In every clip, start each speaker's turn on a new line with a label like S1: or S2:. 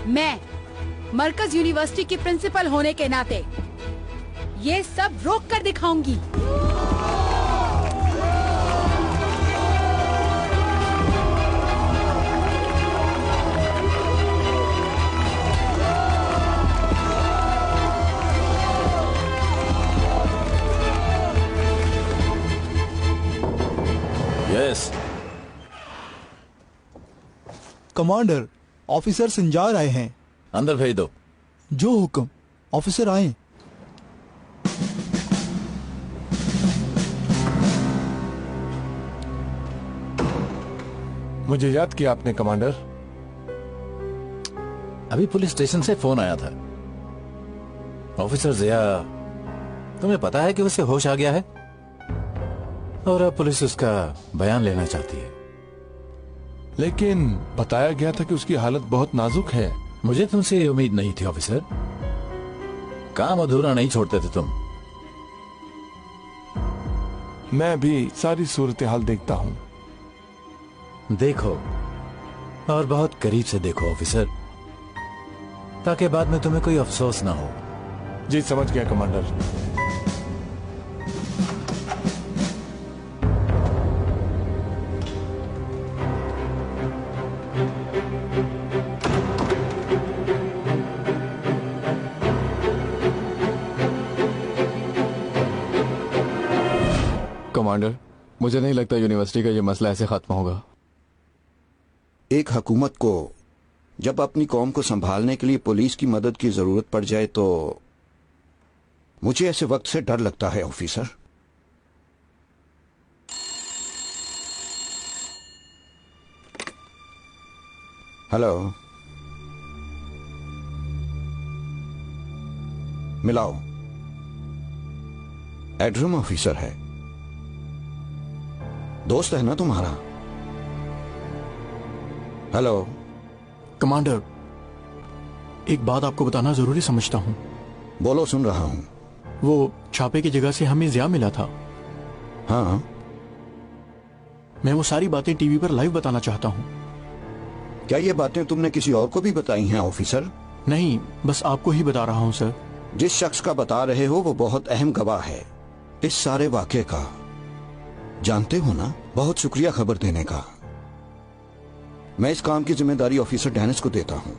S1: मैं मरकज यूनिवर्सिटी की प्रिंसिपल होने के नाते ये सब रोक कर दिखाऊंगी।
S2: यस
S3: कमांडर, ऑफिसर संजार आए हैं।
S2: अंदर भेज दो।
S3: जो हुक्म। ऑफिसर आए।
S4: मुझे याद किया आपने कमांडर।
S2: अभी पुलिस स्टेशन से फोन आया था। ऑफिसर जिया, तुम्हें पता है कि उसे होश आ गया है और अब पुलिस उसका बयान लेना चाहती है।
S4: लेकिन बताया गया था कि उसकी हालत बहुत नाजुक है।
S2: मुझे तुमसे ये उम्मीद नहीं थी ऑफिसर। काम अधूरा नहीं छोड़ते थे तुम।
S4: मैं भी सारी सूरत हाल देखता हूं।
S2: देखो, और बहुत करीब से देखो ऑफिसर, ताकि बाद में तुम्हें कोई अफसोस ना हो।
S4: जी समझ गया कमांडर।
S5: कमांडर, मुझे नहीं लगता यूनिवर्सिटी का ये मसला ऐसे खत्म होगा।
S6: एक हुकूमत को जब अपनी कौम को संभालने के लिए पुलिस की मदद की जरूरत पड़ जाए तो मुझे ऐसे वक्त से डर लगता है ऑफिसर। हेलो, मिलाओ। एड्रम ऑफिसर है, दोस्त है ना तुम्हारा? हेलो
S5: कमांडर, एक बात आपको बताना जरूरी समझता हूं।
S6: बोलो, सुन रहा हूं।
S5: वो छापे की जगह से हमें जिया मिला था।
S6: हाँ,
S5: मैं वो सारी बातें टीवी पर लाइव बताना चाहता हूं।
S6: क्या ये बातें तुमने किसी और को भी बताई हैं ऑफिसर?
S5: नहीं, बस आपको ही बता रहा हूं सर।
S6: जिस शख्स का बता रहे हो वो बहुत अहम गवाह है इस सारे वाकये का। जानते हो ना, बहुत शुक्रिया खबर देने का। मैं इस काम की जिम्मेदारी ऑफिसर डेनिस को देता हूं।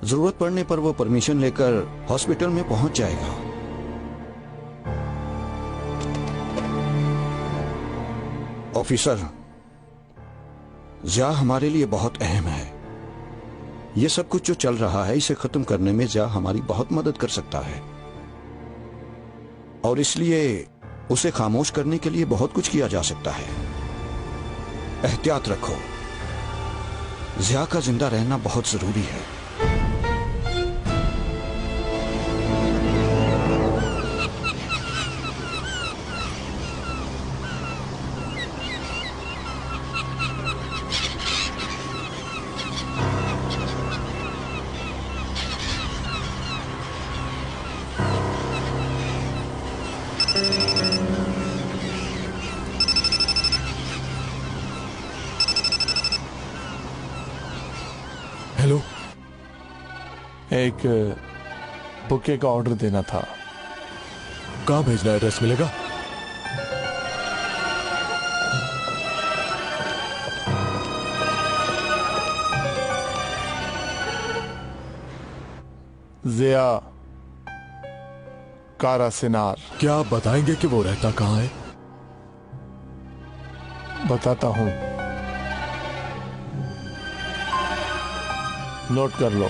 S6: जरूरत पड़ने पर वो परमिशन लेकर हॉस्पिटल में पहुंच जाएगा। ऑफिसर, जिया हमारे लिए बहुत अहम है। ये सब कुछ जो चल रहा है इसे खत्म करने में जिया हमारी बहुत मदद कर सकता है और इसलिए उसे खामोश करने के लिए बहुत कुछ किया जा सकता है। एहतियात रखो, जिया का जिंदा रहना बहुत जरूरी है।
S4: हेलो, एक बुके का ऑर्डर देना था।
S5: कहाँ भेजना है? एड्रेस मिलेगा?
S4: जिया कारा सिनार।
S5: क्या आप बताएंगे कि वो रहता कहाँ है?
S4: बताता हूं, नोट कर लो।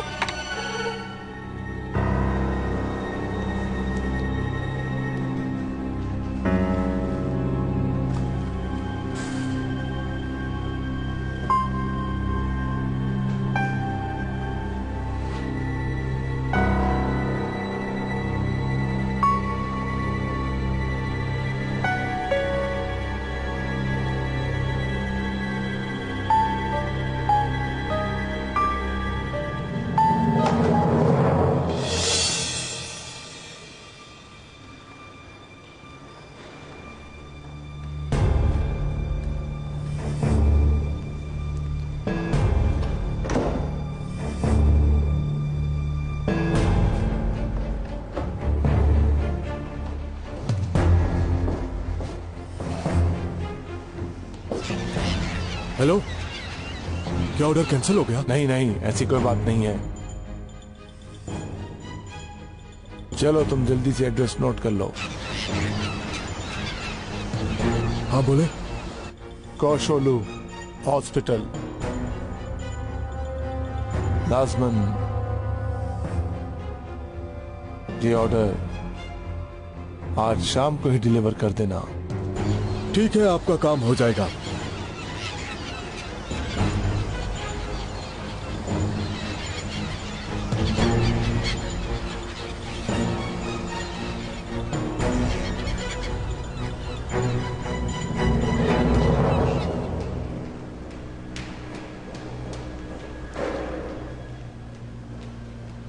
S4: हेलो।
S5: क्या ऑर्डर कैंसिल हो गया?
S4: नहीं नहीं, ऐसी कोई बात नहीं है। चलो तुम जल्दी से एड्रेस नोट कर लो।
S5: हाँ बोले।
S4: कौशोलू हॉस्पिटल, लाजमन ये ऑर्डर आज शाम को ही डिलीवर कर देना।
S5: ठीक है, आपका काम हो जाएगा।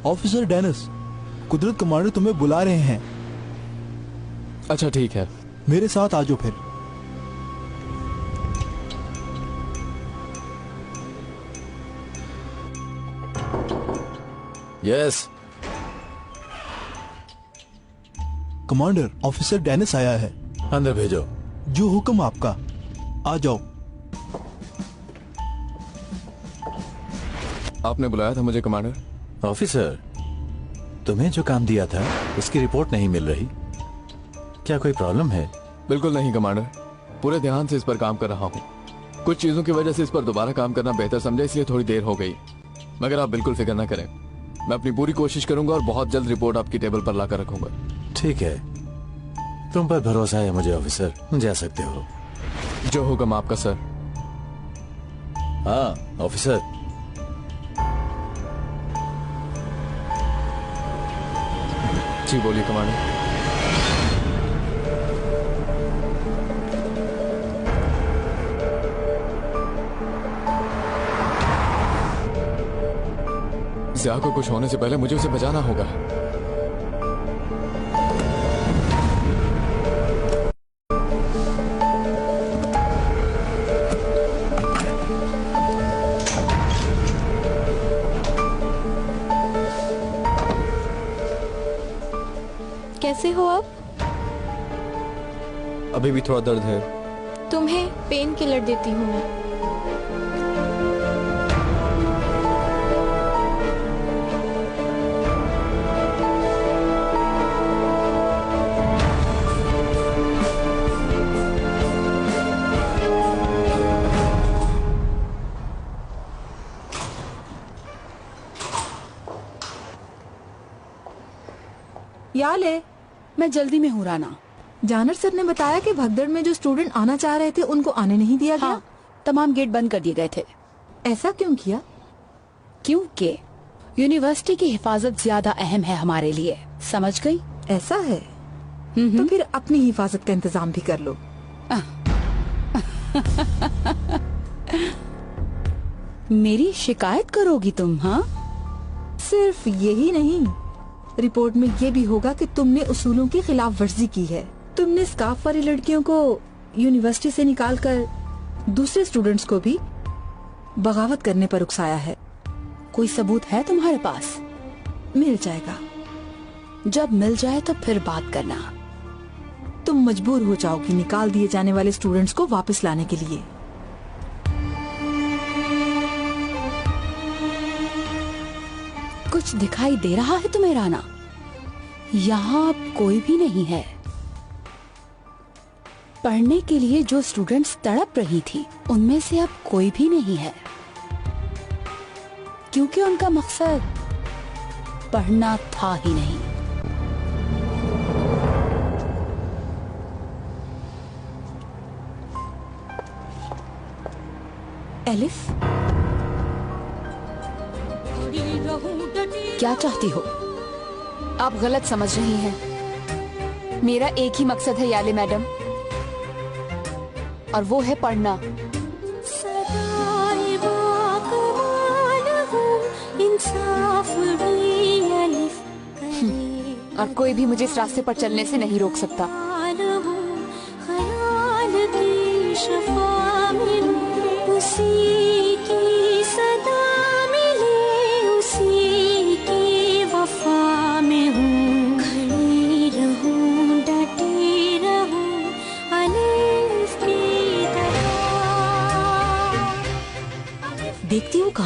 S3: ऑफिसर डेनिस, कुदरत कमांडर तुम्हें बुला रहे हैं।
S5: अच्छा ठीक है।
S3: मेरे साथ आ जाओ फिर।
S2: यस
S3: कमांडर, ऑफिसर डेनिस आया है।
S2: अंदर भेजो।
S3: जो हुक्म आपका। आ जाओ।
S5: आपने बुलाया था मुझे कमांडर?
S2: ऑफिसर, तुम्हें जो काम दिया था उसकी रिपोर्ट नहीं मिल रही, क्या कोई प्रॉब्लम है?
S5: बिल्कुल नहीं कमांडर, पूरे ध्यान से इस पर काम कर रहा हूँ। कुछ चीजों की वजह से इस पर दोबारा काम करना बेहतर समझा, इसलिए थोड़ी देर हो गई। मगर आप बिल्कुल फिक्र न करें, मैं अपनी पूरी कोशिश करूंगा और बहुत जल्द रिपोर्ट आपकी टेबल पर लाकर रखूंगा।
S2: ठीक है, तुम पर भरोसा है मुझे ऑफिसर, जा सकते हो।
S5: जो हुक्म आपका सर।
S2: हाँ ऑफिसर।
S5: जी बोलिए कमांडर। ज़िया को कुछ होने से पहले मुझे उसे बचाना होगा।
S7: कैसे हो आप?
S8: अभी भी थोड़ा दर्द है।
S7: तुम्हें पेन किलर देती हूँ मैं।
S1: या ले, मैं जल्दी में हूँ राना।
S9: जानर सर ने बताया कि भगदड़ में जो स्टूडेंट आना चाह रहे थे उनको आने नहीं दिया गया।
S1: हाँ, तमाम गेट बंद कर दिए गए थे।
S9: ऐसा क्यों किया?
S1: क्योंकि यूनिवर्सिटी की हिफाजत ज्यादा अहम है हमारे लिए, समझ गई?
S9: ऐसा है तो फिर अपनी हिफाजत का इंतजाम भी कर लो।
S1: मेरी शिकायत करोगी तुम? हाँ,
S9: सिर्फ यही नहीं, रिपोर्ट में ये भी होगा कि तुमने उसूलों की खिलाफ वर्जी की है। तुमने स्कार्फ वाली लड़कियों को यूनिवर्सिटी से निकालकर दूसरे स्टूडेंट्स को भी बगावत करने पर उकसाया है।
S1: कोई सबूत है तुम्हारे पास?
S9: मिल जाएगा।
S1: जब मिल जाए तो फिर बात करना।
S9: तुम मजबूर हो जाओगी निकाल दिए जाने वाले स्टूडेंट्स को वापस लाने के लिए।
S1: कुछ दिखाई दे रहा है तुम्हें राना? यहाँ अब कोई भी नहीं है। पढ़ने के लिए जो स्टूडेंट्स तड़प रही थी उनमें से अब कोई भी नहीं है, क्योंकि उनका मकसद पढ़ना था ही नहीं।
S9: एलिफ,
S1: क्या चाहती हो?
S7: आप गलत समझ रही हैं। मेरा एक ही मकसद है याले मैडम, और वो है पढ़ना। और कोई भी मुझे इस रास्ते पर चलने से नहीं रोक सकता।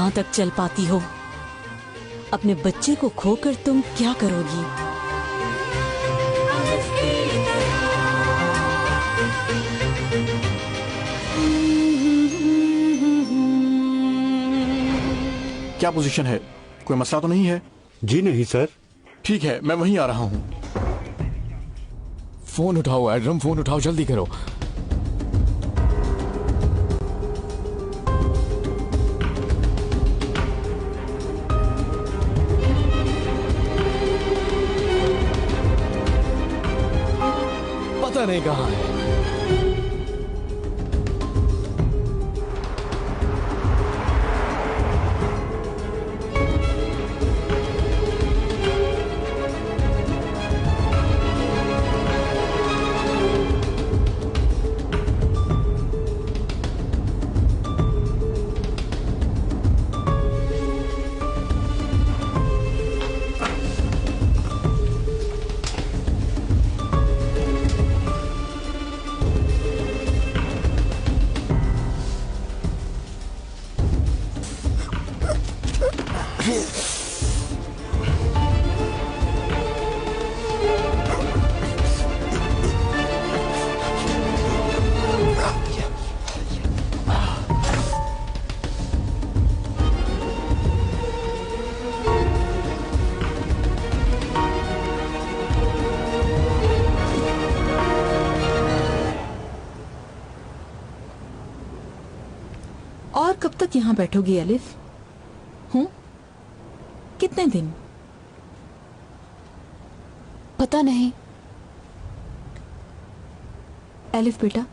S10: कहाँ तक चल पाती हो? अपने बच्चे को खोकर तुम क्या करोगी?
S11: क्या पोजीशन है? कोई मसला तो नहीं है?
S12: जी नहीं सर।
S11: ठीक है, मैं वहीं आ रहा हूँ।
S5: फोन उठाओ एडम, फोन उठाओ, जल्दी करो। पता नहीं कहाँ है।
S9: और कब तक यहाँ बैठोगी एलिफ? कितने दिन?
S7: पता नहीं।
S9: एलिफ बेटा,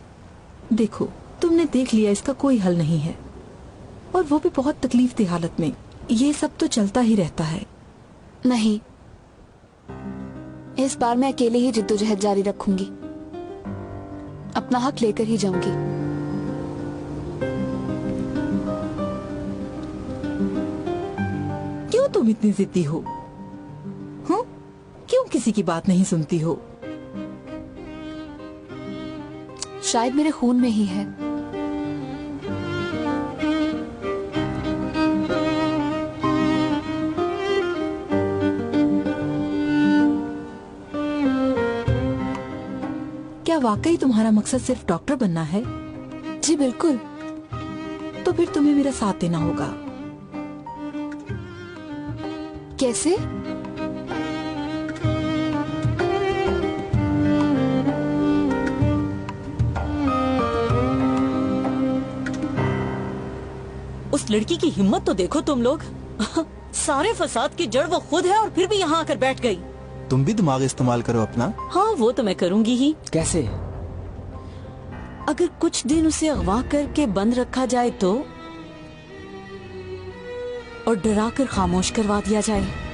S9: देखो तुमने देख लिया इसका कोई हल नहीं है, और वो भी बहुत तकलीफ दी हालत में। ये सब तो चलता ही रहता है।
S7: नहीं, इस बार मैं अकेले ही जिद्दोजहद जारी रखूंगी। अपना हक लेकर ही जाऊंगी।
S9: क्यों तुम इतनी जिद्दी हो? क्यों किसी की बात नहीं सुनती हो?
S7: शायद मेरे खून में ही है।
S9: क्या वाकई तुम्हारा मकसद सिर्फ डॉक्टर बनना है?
S7: जी बिल्कुल।
S9: तो फिर तुम्हें मेरा साथ देना होगा।
S7: कैसे?
S10: उस लड़की की हिम्मत तो देखो तुम लोग। सारे फसाद की जड़ वो खुद है और फिर भी यहाँ आकर बैठ गई।
S3: तुम भी दिमाग इस्तेमाल करो अपना।
S10: हाँ, वो तो मैं करूँगी ही।
S8: कैसे?
S10: अगर कुछ दिन उसे अगवा करके बंद रखा जाए तो, और डरा कर खामोश करवा दिया जाए।